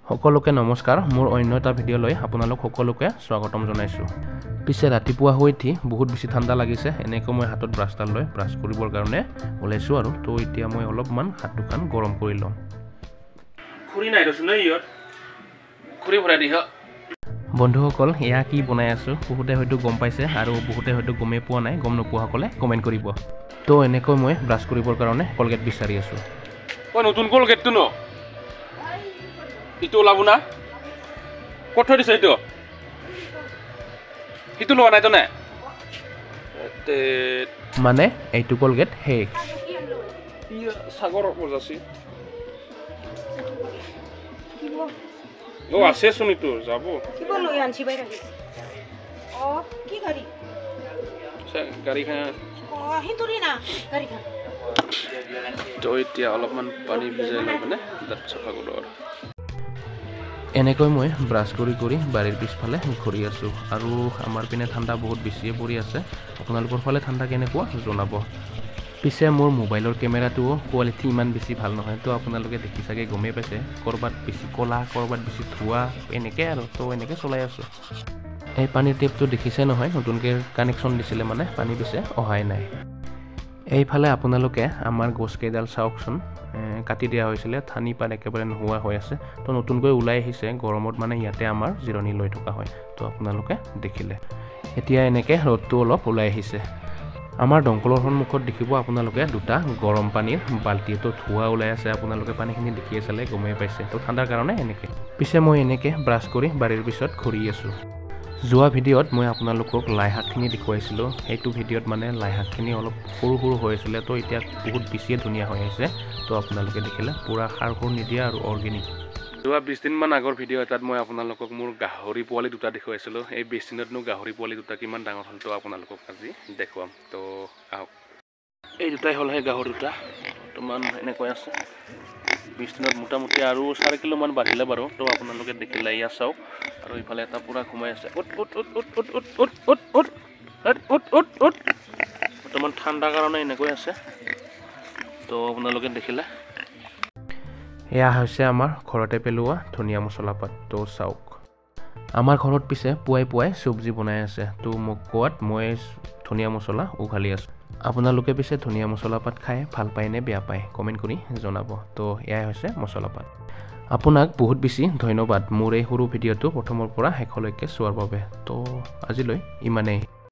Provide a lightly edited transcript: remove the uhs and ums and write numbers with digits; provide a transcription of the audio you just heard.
সকলোকে নমস্কাৰ মোৰ অন্য এটা ভিডিঅ' লৈ আপোনালোক সকলোকে স্বাগতম জনাইছোঁ পিছে ৰাতিপুৱা হৈ উঠি বহুত বেছি ঠাণ্ডা লাগিছে এনেকৈ মই হাতত ব্ৰাছডাল লৈ ব্ৰাছ কৰিবৰ কাৰণে ওলাইছোঁ আৰু তো এতিয়া মই অলপমান হাতখন গৰম কৰি লওঁ খুৰি নাই ৰচোন ইয়ত খুৰি ভৰাই দিহ বন্ধুসকল এয়া কি বনাই আছোঁ বহুতে হয়তো গম পাইছে আৰু বহুতে হয়তো গমেই পোৱা নাই গম নোপোৱাসকলে কমেণ্ট কৰিব তো এনেকৈ মই ব্ৰাছ কৰিবৰ কাৰণে কলগেট বিচাৰি আছোঁ নতুন কলগেটটো ন ইটো ওলাব না ক'ত থৈ দিছে এইটো সিটো লোৱা নাই তো নে মানে এইটো কলগেট শেষ সাগৰ বজাইছে আছে চোন ইটো যাব গাড়ীখন তো এতিয়া অলপমান পানী ভিজাই লৈ মানে দাঁত চাফা কৰোঁ আৰু এনেকৈ মই ব্ৰাছ কৰি কৰি বাৰীৰ পিছফালে ঘূৰি আছোঁ আৰু আমাৰ পিনে ঠাণ্ডা বহুত বেছিয়ে পৰি আছে আপোনালোকৰ ফালে ঠাণ্ডা কেনেকুৱা জনাব পিছে মোৰ মোবাইলৰ কেমেৰাটোও কোৱালিটি ইমান বেছি ভাল নহয় তো আপোনালোকে দেখি চাগে গমেই পাইছে ক'ৰবাত বেছি ক'লা ক'ৰবাত বেছি ধোঁৱা এনেকৈ আৰু তো এনেকৈ চলাই আছোঁ এই পানীৰ টেপটো দেখিছে নহয় নতুনকৈ কানেকশ্যন দিছিলে মানে পানী পিছে অহাই নাই এইফালে আপোনালোকে আমাৰ গছকেইডাল চাওকচোন কাটি দিয়া হৈছিলে ঠানি পাত একেবাৰে নোহোৱা হৈ আছে তো নতুনকৈ ওলাই আহিছে গৰমত মানে ইয়াতে আমাৰ জিৰণি লৈ থকা হয় তো আপোনালোকে দেখিলে এতিয়া এনেকৈ ৰ'দটো অলপ ওলাই আহিছে আমাৰ দমকলৰ সন্মুখত দেখিব আপোনালোকে দুটা গৰম পানীৰ বাল্টি তো ধোঁৱা ওলাই আছে আপোনালোকে পানীখিনি দেখিয়ে চালে গমেই পাইছে তো ঠাণ্ডাৰ কাৰণে এনেকৈ পিছে মই এনেকৈ ব্ৰাছ কৰি বাৰীৰ পিছত ঘূৰি আছোঁ যোৱা ভিডিঅ'ত মই আপোনালোকক লাই শাকখিনি দেখুৱাইছিলোঁ সেইটো ভিডিঅ'ত মানে লাই শাকখিনি অলপ সৰু সৰু হৈ আছিলে তো এতিয়া বহুত বেছিয়ে ধুনীয়া হৈ আছে তো আপোনালোকে দেখিলে পূৰা সাৰ নিদিয়া আৰু অৰ্গেনিক যোৱা 20 দিনমান আগৰ ভিডিঅ' এটাত মই আপোনালোকক মোৰ গাহৰি পোৱালি দুটা দেখুৱাইছিলোঁ এই 20 দিনতনো গাহৰি পোৱালি দুটা কিমান ডাঙৰ হ'ল তো আপোনালোকক আজি দেখুৱাম তো আহক এই দুটাই হ'ল সেই গাহৰি দুটা বৰ্তমান এনেকৈ আছে 20 দিনত মোটামুটি আৰু 4 কিলোমান বাঢ়িলে বাৰু তো আপোনালোকে দেখিলে ইয়া চাওক আৰু ইফালে এটা পুৰা ঘুমাই আছে বৰ্তমান ঠাণ্ডাৰ কাৰণে এনেকৈ আছে তো আপোনালোকে দেখিলে এয়া হৈছে আমাৰ ঘৰতে পেলোৱা ধনিয়া মছলা পাত তো চাওক আমাৰ ঘৰত পিছে পুৱাই পুৱাই চব্জি বনাই আছে তো মোক কোৱাত মই ধনিয়া মছলা উঘালি আছোঁ আপোনালোকে পিছে ধনিয়া মছলা পাত খাই ভাল পায় নে বেয়া পায় কমেণ্ট কৰি জনাব তো এয়াই হৈছে মছলা পাত আপোনাক বহুত বেছি ধন্যবাদ মোৰ এই সৰু ভিডিঅ'টো প্ৰথমৰ পৰা শেষলৈকে চোৱাৰ বাবে তো আজিলৈ ইমানেই